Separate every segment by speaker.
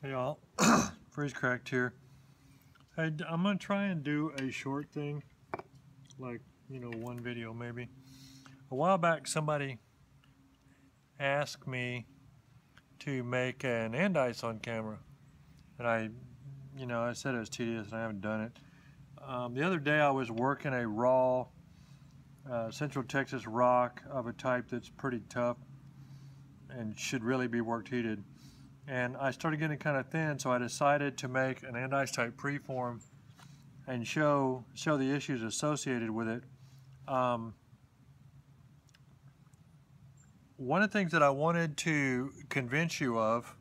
Speaker 1: Hey y'all, freeze cracked here. I'm gonna try and do a short thing, like, one video maybe. A while back somebody asked me to make an andice on camera, and I said it was tedious and I haven't done it. The other day I was working a raw Central Texas rock of a type that's pretty tough and should really be worked heated. And I started getting kind of thin, so I decided to make an andice type preform and show the issues associated with it. One of the things that I wanted to convince you of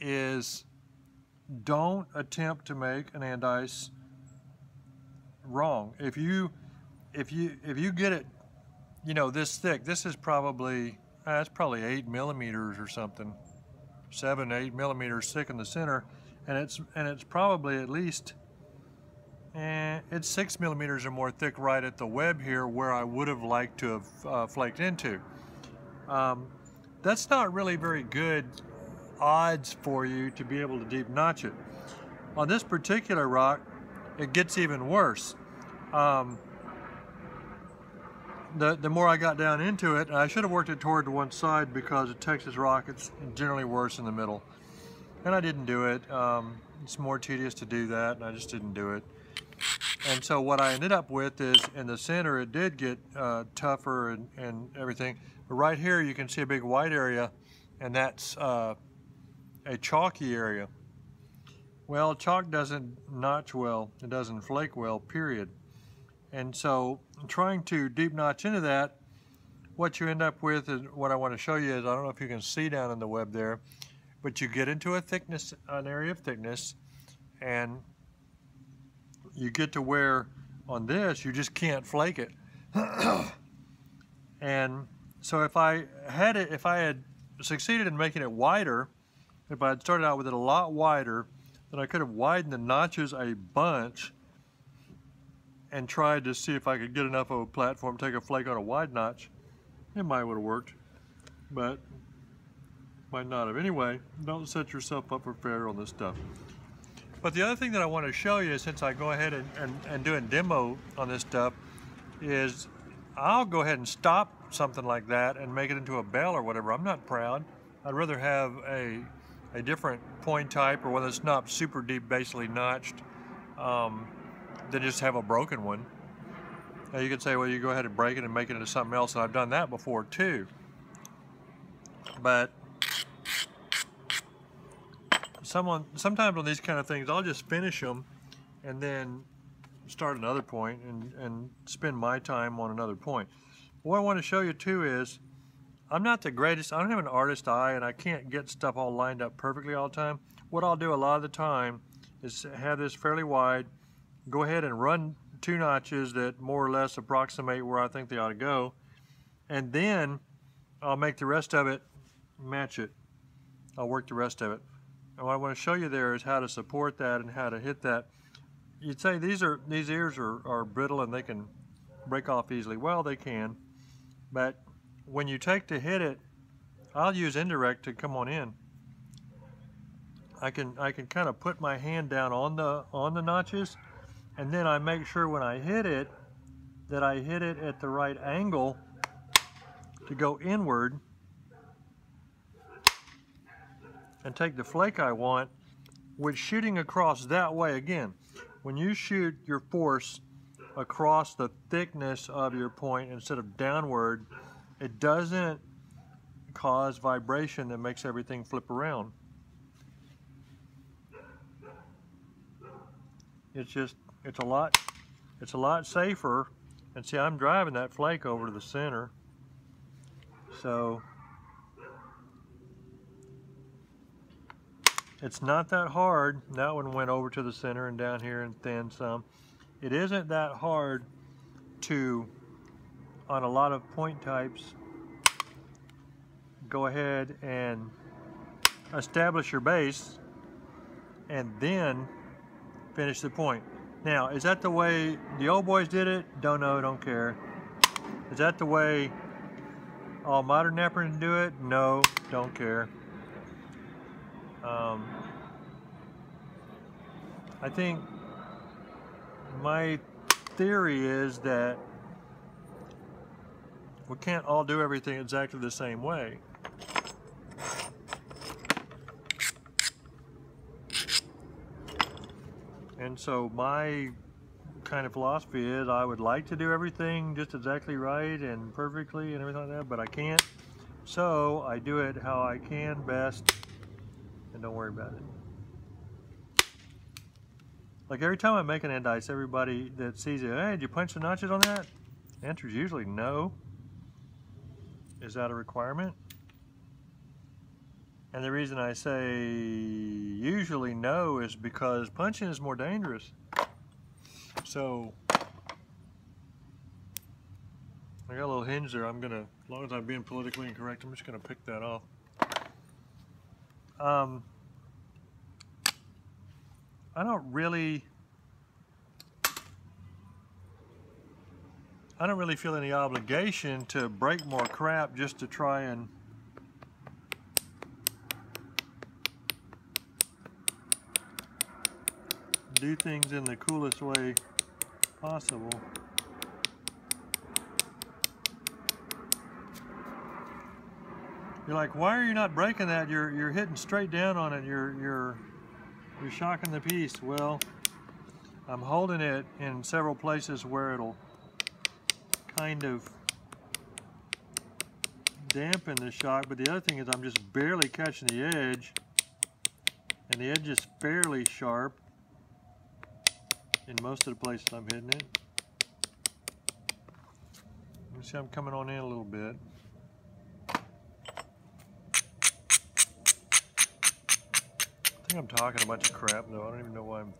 Speaker 1: is don't attempt to make an andice wrong. If you get it, this thick, this is probably it's probably 8 millimeters or something. 7 to 8 millimeters thick in the center, and it's probably at least it's 6 millimeters or more thick right at the web here, where I would have liked to have flaked into. That's not really very good odds for you to be able to deep notch it. On this particular rock, it gets even worse. The more I got down into it, and I should have worked it toward one side because a Texas rock, it's generally worse in the middle. And I didn't do it. It's more tedious to do that, and I just didn't do it. And so what I ended up with is, in the center, it did get tougher and everything. But right here, you can see a big white area, and that's a chalky area. Well, chalk doesn't notch well. It doesn't flake well, period. And so trying to deep notch into that, what you end up with is what I want to show you is, I don't know if you can see down in the web there, but you get into an area of thickness, and you get to where on this you just can't flake it. And so if I had succeeded in making it wider, if I had started out with it a lot wider, then I could have widened the notches a bunch and tried to see if I could get enough of a platform to take a flake on a wide notch. It might would have worked, but might not have. Anyway, don't set yourself up for failure on this stuff. But the other thing that I want to show you, since I go ahead and do a demo on this stuff, is I'll go ahead and stop something like that and make it into a bell or whatever. I'm not proud. I'd rather have a different point type, or one that's not super deep basally notched, than just have a broken one. Now you could say, well, you go ahead and break it and make it into something else, and I've done that before too. But sometimes on these kind of things, I'll just finish them and then start another point and spend my time on another point. What I want to show you too is, I'm not the greatest, I don't have an artist eye, and I can't get stuff all lined up perfectly all the time. What I'll do a lot of the time is have this fairly wide, go ahead and run 2 notches that more or less approximate where I think they ought to go, and then I'll make the rest of it match it. I'll work the rest of it. And what I want to show you there is how to support that and how to hit that. You'd say these ears are brittle and they can break off easily. Well, they can, but when you take to hit it, I'll use indirect to come on in. I can kind of put my hand down on the notches, and then I make sure when I hit it that I hit it at the right angle to go inward and take the flake I want, with shooting across that way. Again, when you shoot your force across the thickness of your point instead of downward, it doesn't cause vibration that makes everything flip around. It's a lot safer. And see, I'm driving that flake over to the center, so it's not that hard. That one went over to the center and down here and thin some. It isn't that hard to, on a lot of point types, go ahead and establish your base and then finish the point. Now, is that the way the old boys did it? Don't know, don't care. Is that the way all modern knappers do it? No, don't care. I think my theory is that we can't all do everything exactly the same way. And so my kind of philosophy is I would like to do everything just exactly right and perfectly and everything like that, but I can't. So I do it how I can best and don't worry about it. Like every time I make an andice, everybody that sees it, hey, did you punch the notches on that? The answer is usually no. Is that a requirement? And the reason I say usually no is because punching is more dangerous. So I got a little hinge there. I'm gonna, as long as I'm being politically incorrect, I'm just gonna pick that off. I don't really feel any obligation to break more crap just to try and do things in the coolest way possible. You're like, why are you not breaking that? You're hitting straight down on it. You're shocking the piece. Well, I'm holding it in several places where it'll kind of dampen the shock, but the other thing is I'm just barely catching the edge, and the edge is fairly sharp in most of the places I'm hitting it. You see I'm coming on in a little bit. I think I'm talking a bunch of crap though. I don't even know why I'm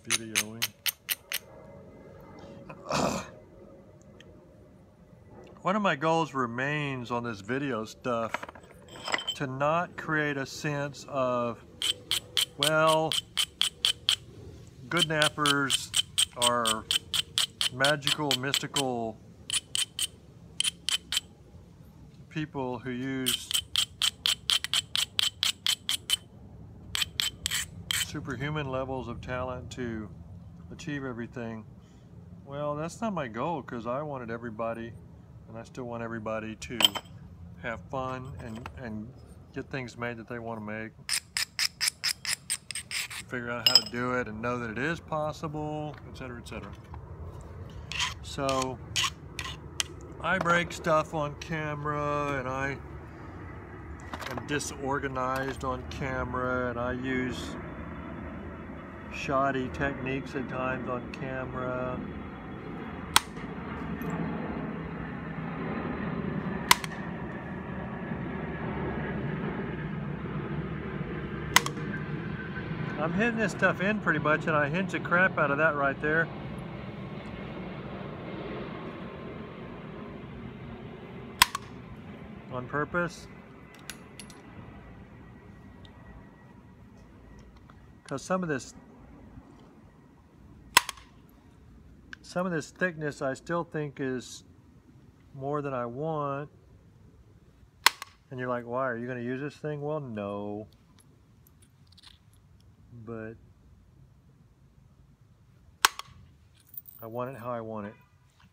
Speaker 1: videoing. One of my goals remains on this video stuff to not create a sense of, well, good nappers are magical, mystical people who use superhuman levels of talent to achieve everything. Well, that's not my goal, because I wanted everybody, and I still want everybody to have fun and get things made that they want to make. Figure out how to do it and know that it is possible, etc., etc. So I break stuff on camera, and I am disorganized on camera, and I use shoddy techniques at times on camera. I'm hitting this stuff in pretty much, and I hinge the crap out of that right there. On purpose. Because some of this thickness I still think is more than I want. And you're like, why? Are you going to use this thing? Well, no. But I want it how I want it.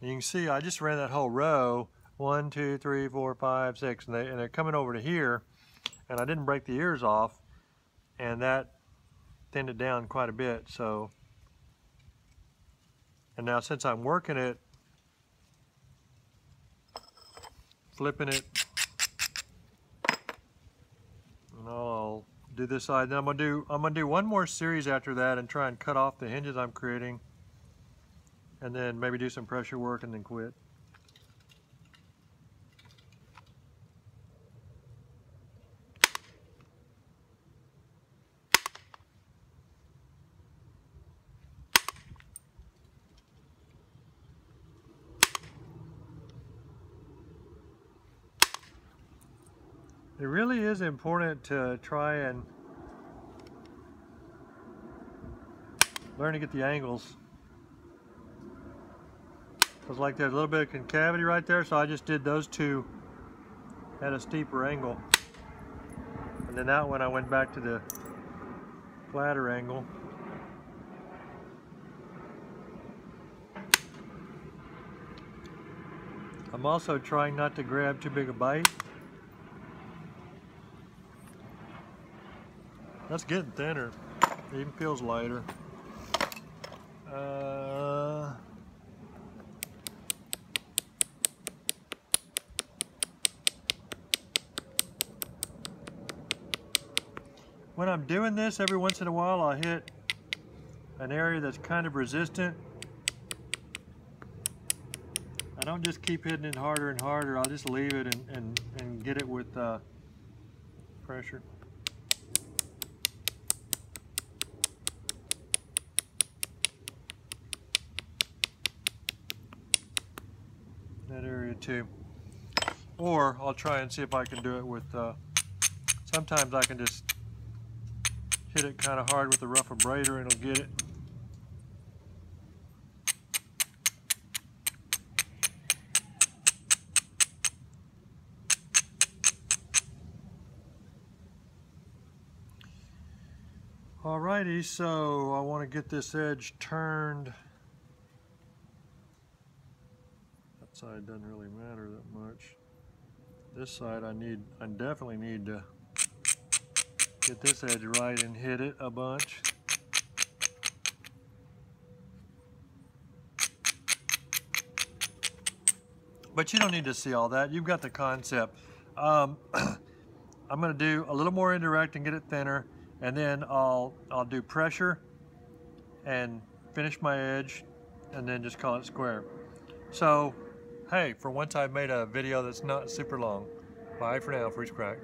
Speaker 1: And you can see I just ran that whole row, 1, 2, 3, 4, 5, 6, and they're coming over to here, and I didn't break the ears off, and that thinned it down quite a bit. So, and now since I'm working it, flipping it, and I'll do this side. Then I'm gonna do one more series after that and try and cut off the hinges I'm creating, and then maybe do some pressure work and then quit. It really is important to try and learn to get the angles. Because like there's a little bit of concavity right there, so I just did those two at a steeper angle. And then that one I went back to the flatter angle. I'm also trying not to grab too big a bite. That's getting thinner. It even feels lighter. When I'm doing this, every once in a while I'll hit an area that's kind of resistant. I don't just keep hitting it harder and harder. I'll just leave it and get it with pressure. That area too. Or I'll try and see if I can do it with, sometimes I can just hit it kind of hard with the rough abrader and it'll get it. Alrighty, so I want to get this edge turned. That side doesn't really matter that much. This side I definitely need to get this edge right and hit it a bunch. But you don't need to see all that. You've got the concept. I'm going to do a little more indirect and get it thinner, and then I'll do pressure and finish my edge, and then just call it square. So, hey, for once I've made a video that's not super long. Bye for now, Freeze Crack.